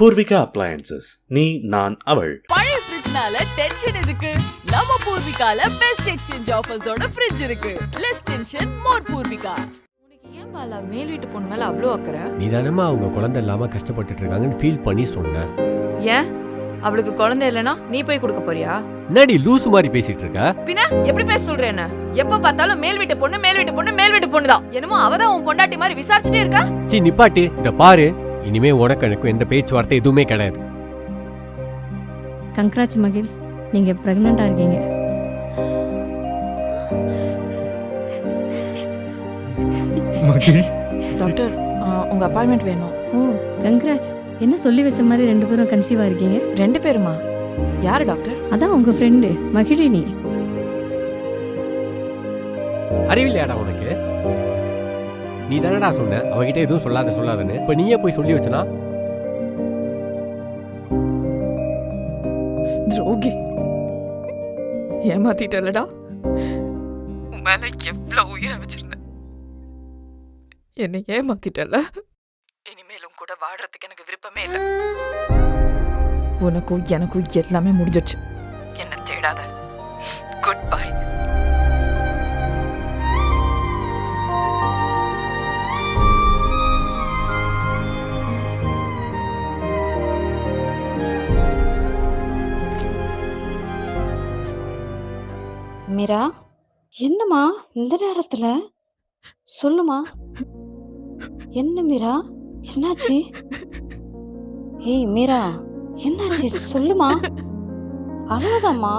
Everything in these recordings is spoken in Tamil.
பூர்விகா அப்ளையன்சஸ், நீ நான் அவள். பழைய ஃப்ரிட்ஜ்னால டென்ஷன் எதுக்கு? நம்ம பூர்விகால பெஸ்ட் எக்ஸ்சேஞ்ச் ஆஃபர்ஸோட ஃப்ரிட்ஜ் இருக்கு. லெஸ் டென்ஷன், மோர் பூர்விகா. உனக்கு ஏன் பாலா மேல் வீட்டு பொண்ணு மேல அவ்வளோ அக்கறை? நீ தானம்மா அவங்க குழந்தை இல்லாம கஷ்டப்பட்டுட்டு இருக்காங்கன்னு ஃபீல் பண்ணி சொன்னேன். ஏன் அவளுக்கு குழந்தை இல்லைன்னா நீ போய் கொடுக்க போறியா? என்னடி லூசு மாதிரி பேசிட்டு இருக்க? பின்ன எப்படி பேச சொல்ற? என்ன எப்ப பார்த்தாலும் மேல் வீட்டு பொண்ணு மேல் வீட்டு பொண்ணு மேல் வீட்டு பொண்ணு தான். என்னமோ அவதான் உன் பொண்டாட்டி மாதிரி விசாரிச்சுட்டே இருக்கா. சீ நிப்பாட்டி, இத பாரு. இனிமே உனக்கு எனக்கு எந்த பேச்சுவார்த்தை எதுவுமே கிடையாது. கங்க்ராட்ஸ் மகிழ், நீங்க பிரெக்னண்டா இருக்கீங்க. மகிழ், டாக்டர் உங்க அப்பாயின்மெண்ட் வேணும். ஓ கங்க்ராட்ஸ். என்ன சொல்லி வச்ச மாதிரி 2 பேரும் கன்சீவா இருக்கீங்க? 2 பேருமா? யாரு டாக்டர்? அதான் உங்க ஃப்ரெண்டு மகிழினி. அறிவில்லையாடா உனக்கு? நீ தானடா சொன்ன அவகிட்ட எதுவும் சொல்லாதன்னு. இப்ப நீயே போய் சொல்லி வச்சனா? துரோகி, ஏமாத்திட்டலடா. உன் மேல எவ்வளவு உயிரை வச்சிருந்த, என்னை ஏமாத்திட்டல. இனிமேலும் கூட வாடுறதுக்கு எனக்கு விருப்பமே இல்லை. உனக்கும் எனக்கும் எல்லாமே முடிஞ்சிடுச்சு. என்ன தேடாத. Good bye. மீரா, என்னம்மா இந்த நேரத்துல? சொல்லுமா, என்ன மீரா, என்னாச்சு? ஏய் மீரா, என்னாச்சு சொல்லுமா. அழாதம்மா.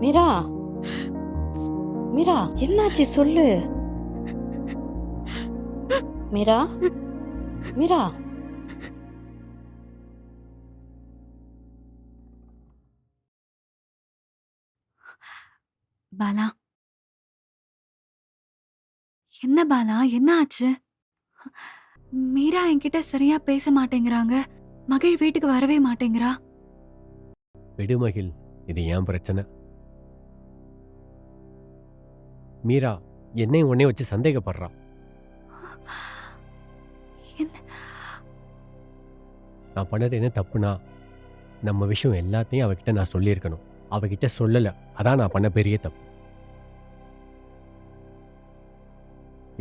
மீரா, மீரா என்னாச்சு சொல்லு. மீரா, மீரா. பாலா, என்ன பாலா, என்ன ஆச்சு? மீரா என்கிட்ட சரியா பேச மாட்டேங்கிறாங்க. மகிழ் வீட்டுக்கு வரவே மாட்டேங்கிறா. விடு மகிழ், இது ஏன் பிரச்சனை? மீரா என்னை உன்னை வச்சு சந்தேகப்படுறா. நான் பண்ணது என்ன தப்புனா, நம்ம விஷயம் எல்லாத்தையும் அவகிட்ட நான் சொல்லியிருக்கணும். அவகிட்ட சொல்லல, அதான் நான் பண்ண பெரிய தப்பு.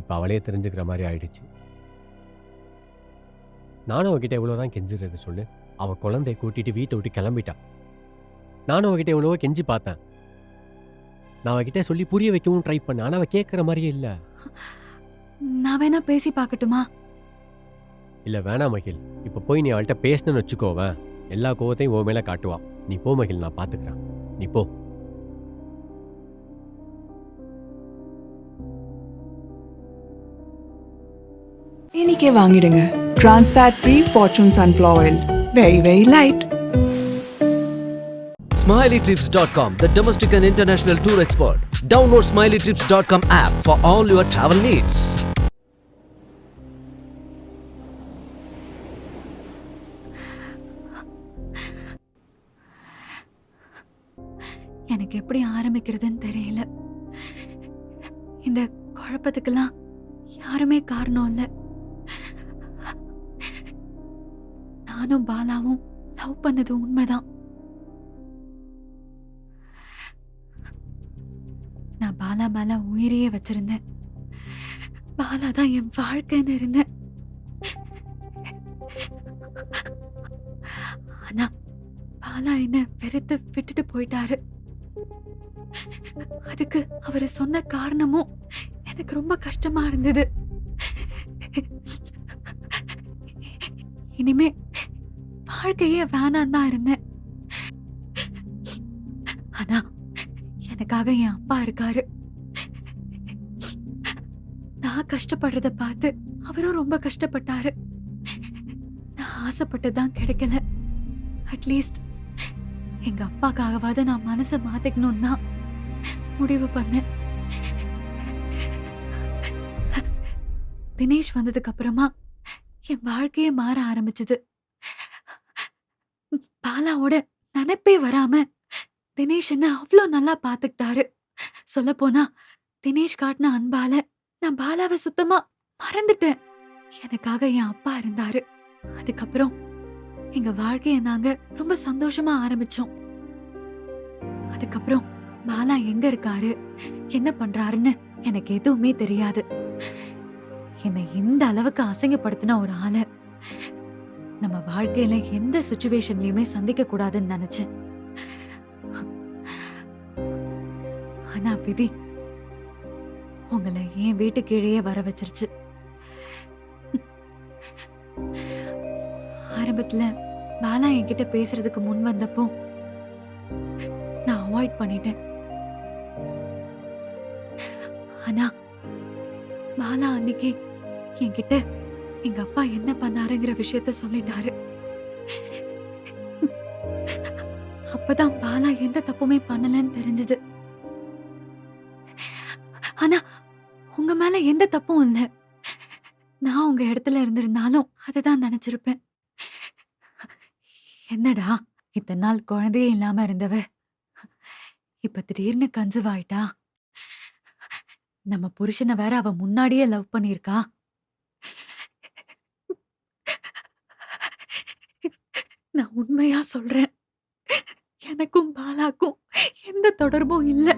இப்ப அவளே தெரிஞ்சுக்கிற மாதிரி ஆயிடுச்சு. நானும் அவகிட்ட எவ்வளவுதான் கெஞ்சுறது சொல்லு. அவ குழந்தைய கூட்டிட்டு வீட்டை விட்டு கிளம்பிட்டா. நானும் அவகிட்ட எவ்வளவோ கெஞ்சி பார்த்தேன். நான் அவகிட்ட சொல்லி புரிய வைக்கவும் ட்ரை பண்ணேன். ஆனா அவ கேட்கற மாதிரியே இல்ல. நான் வேணா பேசி பார்க்கட்டுமா? இல்ல வேணாம் மகிழ். இப்ப போய் நீ அவள்கிட்ட பேசணும்னு வச்சுக்கோவேன், எல்லா கோவத்தையும் உன் மேல காட்டுவா. நீ போ மகிழ், நான் பாத்துக்கிறேன். நீ போ. இன்னைக்கே வாங்கிடுங்க trans fat free fortune sunflower oil. Very very light. SmileyTrips.com, the domestic and international tour expert. Download SmileyTrips.com app for all your travel needs. எனக்கு எப்படி ஆரம்பிக்கிறதுன்னு தெரியல. இந்த குழப்பத்துக்கெல்லாம் யாருமே காரணம் இல்ல. நானும் பாலாவும் லவ் பண்ணது உண்மைதான். நான் பாலா மேல உயிரையே வச்சிருந்தேன். பாலா தான் என் வாழ்க்கைன்னு இருந்தேன். ஆனா பாலா என்ன வெறுத்து விட்டுட்டு போயிட்டாரு. அதுக்கு அவரு சொன்ன காரணமும் எனக்கு ரொம்ப கஷ்டமா இருந்தது. இனிமே வாழ்க்கையே வேணாம் தான் இருந்தேன். ஆனா எனக்காக என் அப்பா இருக்காரு. நான் கஷ்டப்படுறத பார்த்து அவரும் ரொம்ப கஷ்டப்பட்டாரு. நான் ஆசைப்பட்டதான் கிடைக்கல. அட்லீஸ்ட் எங்க அப்பாக்காகவாத நான் மனசை மாத்திக்கணும் தான் முடிவு பண்ணேன். தினேஷ் வந்ததுக்கு அப்புறமா என் வாழ்க்கையே மாற ஆரம்பிச்சது. பாலாவோட நினைப்பே வராம தினேஷ் என்ன அவ்வளோ நல்லா பாத்துக்கிட்டாரு. சொல்ல போனா தினேஷ் காட்டின அன்பால நான் பாலாவை சுத்தமா மறந்துட்டேன். எனக்காக என் அப்பா இருந்தாரு. அதுக்கப்புறம் எங்க வாழ்க்கைய நாங்க ரொம்ப சந்தோஷமா ஆரம்பிச்சோம். அதுக்கப்புறம் பாலா எங்க இருக்காரு, என்ன பண்றாருன்னு எனக்கு எதுவுமே தெரியாது. என்னை இந்த அளவுக்கு அசிங்கப்படுத்தின ஒரு ஆளை நம்ம வாழ்க்கையில எந்த சிச்சுவேஷன்லயுமே சந்திக்க கூடாதுன்னு நினைச்சேன். ஆனா விதி உங்களை என் வீட்டு கீழேயே வர வச்சிருச்சு. ஆரம்பத்துல பாலா என்கிட்ட பேசுறதுக்கு முன் வந்தப்போ நான் அவாய்ட் பண்ணிட்டேன். ஆனா பாலா அன்னைக்கு என்கிட்ட எங்க அப்பா என்ன பண்ணாருங்கிற விஷயத்த சொல்லிட்டாரு. அப்பதான் பாலா எந்த தப்புமே பண்ணலன்னு தெரிஞ்சது. ஆனா உங்க மேல எந்த தப்பும் இல்ல. நான் உங்க இடத்துல இருந்திருந்தாலும் அததான் நினைச்சிருப்பேன். என்னடா இத்தனை நாள் குழந்தையே இல்லாம இருந்தவ இப்ப திடீர்னு கன்சீவ் ஆயிட்டா. நம்ம புருஷனை வேற அவ முன்னாடியே லவ் பண்ணிருக்கா. நான் உண்மையா சொல்றேன், எனக்கும் பாலாக்கும் எந்த தொடர்பும் இல்ல.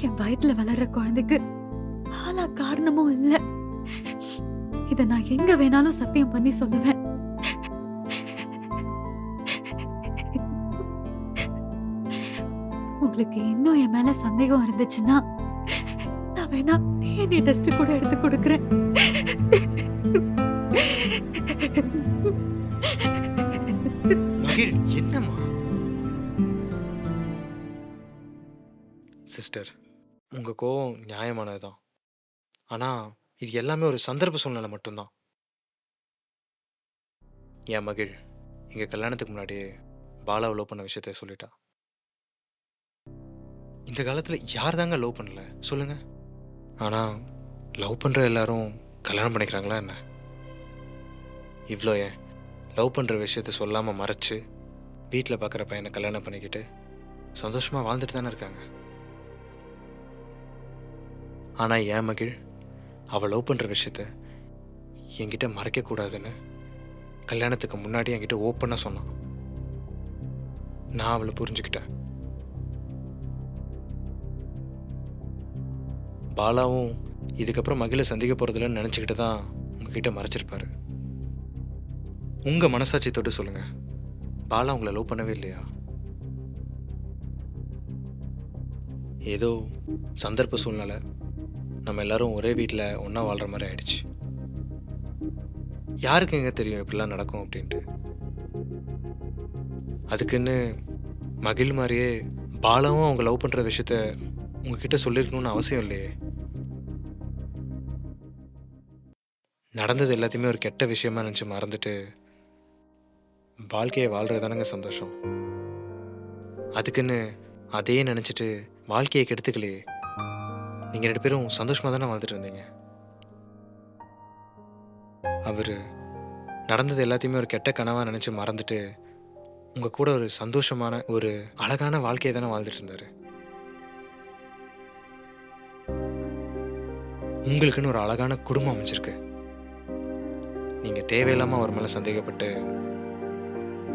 என் வயித்துல வளர்ற குழந்தைக்கு பாலா காரணமும் இல்ல. இத நான் எங்க வேணாலும் சத்தியம் பண்ணி சொல்லுவேன். உங்களுக்கு இன்னும் என் மேல சந்தேகம் இருந்துச்சுன்னா நான் வேணா DNA டெஸ்ட் கூட எடுத்து கொடுக்கிறேன். மகிழ், என்னம்மா? சிஸ்டர், உங்க கோவம் நியாயமானதுதான். ஆனா இது எல்லாமே ஒரு சந்தர்ப்ப சூழ்நிலை மட்டும்தான். என் மகிழ் எங்க கல்யாணத்துக்கு முன்னாடியே பாலாவை லவ் பண்ண விஷயத்த சொல்லிட்டா. இந்த காலத்துல யார் தாங்க லவ் பண்ணல சொல்லுங்க? ஆனா லவ் பண்ற எல்லாரும் கல்யாணம் பண்ணிக்கிறாங்களா என்ன? இவ்வளோ ஏன் லவ் பண்ற விஷயத்த சொல்லாம மறைச்சு வீட்டில் பார்க்குற பையனை கல்யாணம் பண்ணிக்கிட்டு சந்தோஷமா வாழ்ந்துட்டு தானே இருக்காங்க. ஆனா என் மகிழ் அவள் லவ் பண்ற விஷயத்த என்கிட்ட மறைக்க கூடாதுன்னு கல்யாணத்துக்கு முன்னாடி என்கிட்ட ஓப்பனா சொன்னான். நான் அவளை புரிஞ்சுக்கிட்டேன். பாலாவும் இதுக்கப்புறம் மகிழை சந்திக்க போறதில்லன்னு நினைச்சுக்கிட்டு தான் உங்ககிட்ட மறைச்சிருப்பாரு. உங்க மனசாட்சி தொட்டு சொல்லுங்க, பாலா உங்களை லவ் பண்ணவே இல்லையா? ஏதோ சந்தர்ப்ப சூழ்நிலை நம்ம எல்லாரும் ஒரே வீட்டில் ஒன்றா வாழ்கிற மாதிரி ஆயிடுச்சு. யாருக்கு எங்கே தெரியும் இப்படிலாம் நடக்கும் அப்படின்ட்டு. அதுக்குன்னு மகிழ் மாதிரியே பாலாவும் அவங்க லவ் பண்ணுற விஷயத்த உங்ககிட்ட சொல்லியிருக்கணும்னு அவசியம் இல்லையே. நடந்தது எல்லாத்தையுமே ஒரு கெட்ட விஷயமா நினச்சி மறந்துட்டு வாழ்க்கையை வாழ்கிறது தானங்க சந்தோஷம். அதுக்குன்னு அதையே நினச்சிட்டு வாழ்க்கையை கெடுத்துக்கலையே. நீங்கள் 2 பேரும் சந்தோஷமாக தானே வாழ்ந்துட்டு இருந்தீங்க. அவர் நடந்தது எல்லாத்தையுமே ஒரு கெட்ட கனவாக நினச்சி மறந்துட்டு உங்கள் கூட ஒரு சந்தோஷமான ஒரு அழகான வாழ்க்கையை தானே வாழ்ந்துட்டு இருந்தார். உங்களுக்குன்னு ஒரு அழகான குடும்பம் அமைச்சிருக்கு. நீங்கள் தேவையில்லாமல் அவர் மேலே சந்தேகப்பட்டு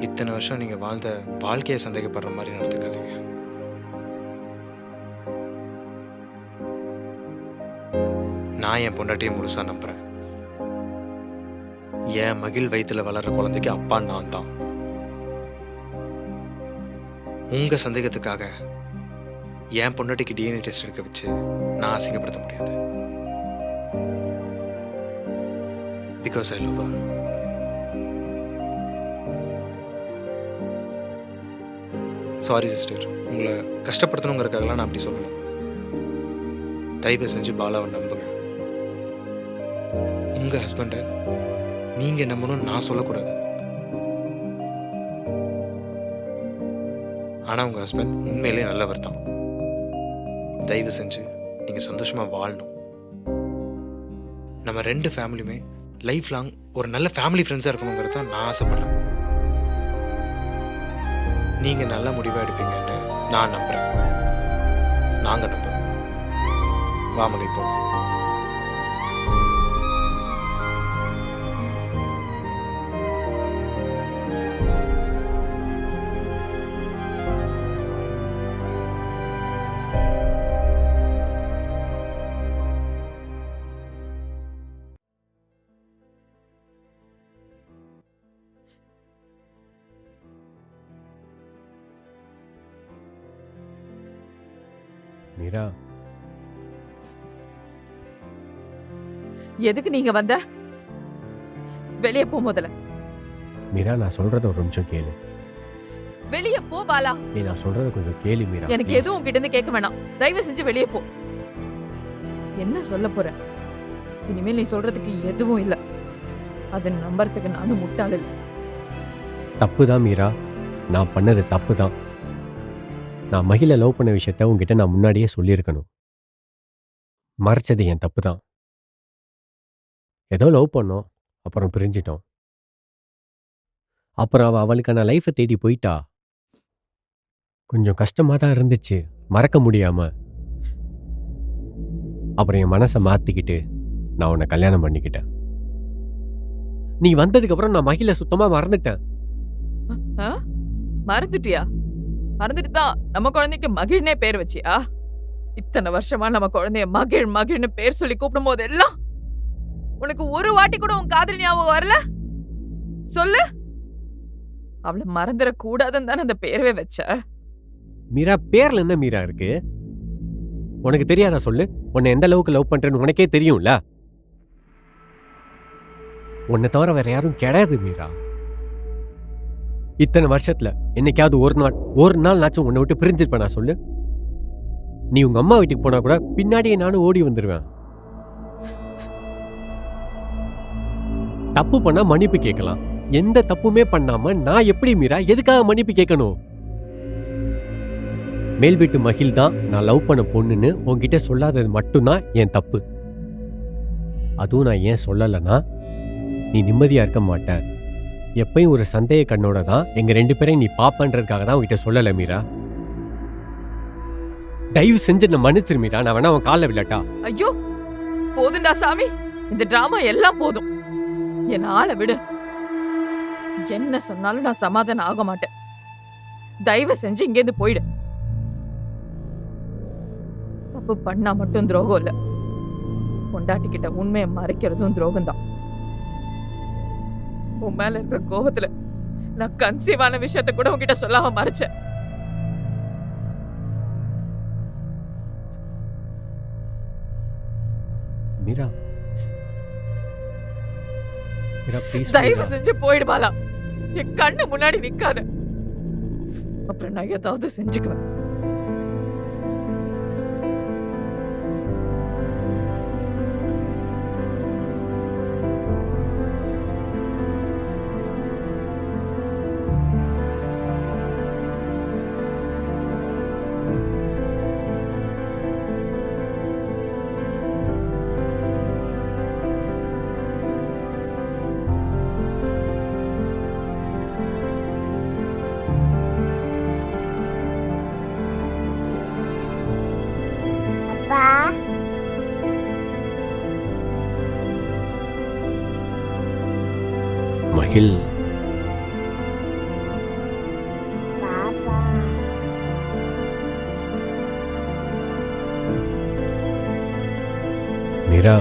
இத்தனை வருஷம் நீங்கள் வாழ்ந்த வாழ்க்கையை சந்தேகப்படுற மாதிரி நடந்துக்காதீங்க. நான் என் பொண்டாட்டியை முழுசா நம்புறேன். என் மகிழ் வயிற்றுல வளர்ற குழந்தைக்கு அப்பா நான் தான். உங்க சந்தேகத்துக்காக என் பொண்டாட்டிக்கு DNA டெஸ்ட் எடுக்க வச்சு நான் அசிங்கப்படுத்த முடியாது. Because I love her. Sorry sister, உங்களை கஷ்டப்படுத்தணுங்கிறதுக்காகலாம் நான் அப்படி சொல்லலை. தயவு செஞ்சு பாலாவை நம்புங்க. உங்க ஹஸ்பண்டை நீங்க நம்பணும்னு நான் சொல்லக்கூடாது. ஆனா உங்க ஹஸ்பண்ட் உண்மையிலே நல்லவர் தான். தயவு செஞ்சு நீங்க சந்தோஷமா வாழணும். நம்ம 2 ஃபேமிலியுமே லைஃப் லாங் ஒரு நல்ல ஃபேமிலி ஃப்ரெண்ட்ஸா இருக்கணுங்கிறது தான் நான் ஆசைப்படுறேன். நீங்க நல்ல முடிவா எடுப்பீங்கன்னு நான் நம்புறேன். நாங்க நம்புறோம். வா மகிழ் போலாம். மீரா, எதுக்கு நீங்க வந்த? வெளியே போ முதல்ல. மீரா நான் சொல்றத ஒரு நிமிஷம் கேளு. வெளியே போ பாலா. நீ நான் சொல்றத கொஞ்சம் கேளு மீரா. எனக்கு எதுவும் உங்ககிட்ட இருந்து கேட்க வேணாம். தயவு செஞ்சு வெளியே போ. என்ன சொல்ல போற? இனிமேல் நீ சொல்றதுக்கு எதுவும் இல்ல. அதை நம்புறதுக்கு நானும் முட்டாள் இல்லை. தப்பு தான் மீரா, நான் பண்ணது தப்பு தான். நான் மகிழ லவ் பண்ண விஷயத்த உங்ககிட்ட நான் முன்னாடியே சொல்லியிருக்கணும். மறைச்சது என் தப்பு தான். ஏதோ லவ் பண்ணோம், அப்புறம் பிரிஞ்சிட்டோம். அப்புறம் அவளுக்கான லைஃப்பை தேடி போயிட்டா. கொஞ்சம் கஷ்டமாக தான் இருந்துச்சு, மறக்க முடியாம. அப்புறம் என் மனசை மாற்றிக்கிட்டு நான் உன்னை கல்யாணம் பண்ணிக்கிட்டேன். நீ வந்ததுக்கப்புறம் நான் மகிழ சுத்தமாக மறந்துட்டேன். மறந்துட்டியா? மறந்துட்டு தான் நம்ம குழந்தைக்கு மகிழ்னே பேர் வச்சியா? இத்தனை வருஷமா நம்ம குழந்தைய மகிழ் மகிழ்னு பேர் சொல்லி கூப்பிடும் போது எல்லாம் உனக்கு ஒரு வாட்டி கூட உன் காதல் ஞாபகம் வரல? சொல்லு. அவளை மறந்துட கூடாதுன்னு தானே அந்த பேரவே வச்ச. மீரா, பேர்ல என்ன மீரா இருக்கு? உனக்கு தெரியாதா? சொல்லு. உன்னை எந்த அளவுக்கு லவ் பண்றேன்னு உனக்கே தெரியும்ல. உன்னை தவிர வேற யாரும் கிடையாது மீரா. இத்தனை வருஷத்துல என்னைக்காவது ஒரு நாள் நாச்சும் உன்னை விட்டு பிரிஞ்சிருப்பேன் நான்? சொல்லு. நீ உங்க அம்மா வீட்டுக்கு போனா கூட பின்னாடியே நானும் ஓடி வந்துருவேன். தப்பு பண்ணா மன்னிப்பு கேட்கலாம். எந்த தப்புமே பண்ணாம நான் எப்படி மீரா எதுக்காக மன்னிப்பு கேட்கணும்? மேல் வீட்டு மகிழ் தான் நான் லவ் பண்ண பொண்ணுன்னு உன்கிட்ட சொல்லாதது மட்டும்தான் என் தப்பு. அதுவும் நான் ஏன் சொல்லலைன்னா, நீ நிம்மதியா இருக்க மாட்ட. எப்பயும் ஒரு சந்தேக கண்ணோட தான் எங்க 2 பேரையும் நீ பாப்பன்றதுக்காக தான் உன்கிட்ட சொல்லல மீரா. தயவு செஞ்சு நான் மன்னிச்சிரு மீரா. நான் வேணா உன் காலில் விழட்டா? ஐயோ போதுண்டா சாமி, இந்த டிராமா எல்லாம் போதும். என் ஆளை விடு. என்ன சொன்னாலும் நான் சமாதானம் ஆக மாட்டேன். தயவு செஞ்சு இங்கேருந்து போயிடு. தப்பு பண்ணா மட்டும் துரோகம் இல்ல, பொண்டாட்டிக்கிட்ட உண்மையை மறைக்கிறதும் துரோகம் தான். உன் மேல இருக்கிற கோபத்துல நான் கன்சீவான விஷயத்த கூட உன்கிட்ட சொல்லாம மறைச்சேன். மீரா, தயவு செஞ்சு போயிடு பாலா. என் கண்ணு முன்னாடி நிக்காத. அப்புறம் நான் ஏதாவது செஞ்சுக்குவேன். மகிழ், மீரா,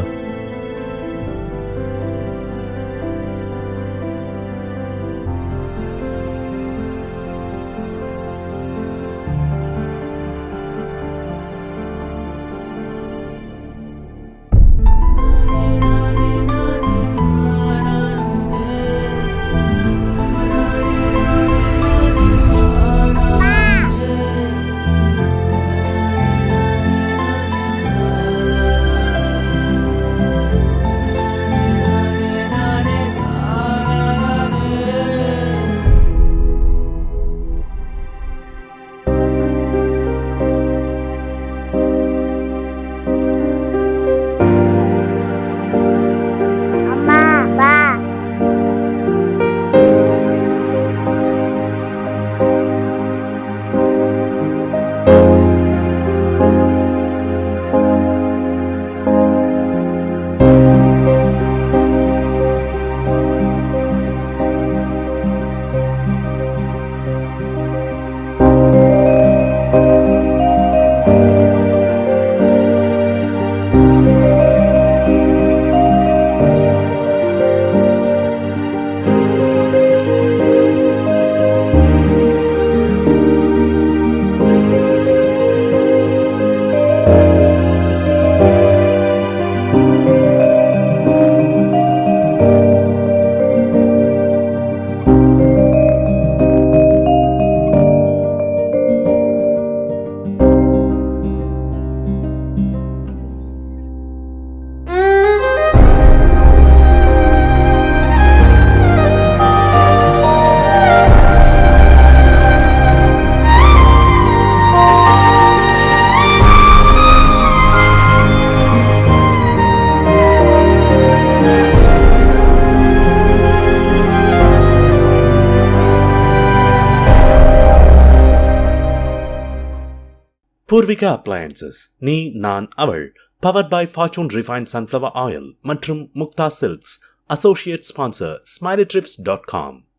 பூர்விகா அப்ளையன்சஸ் நீ நான் அவள் powered by Fortune refined sunflower oil மற்றும் Mukta silks. Associate sponsor SmileyTrips.com.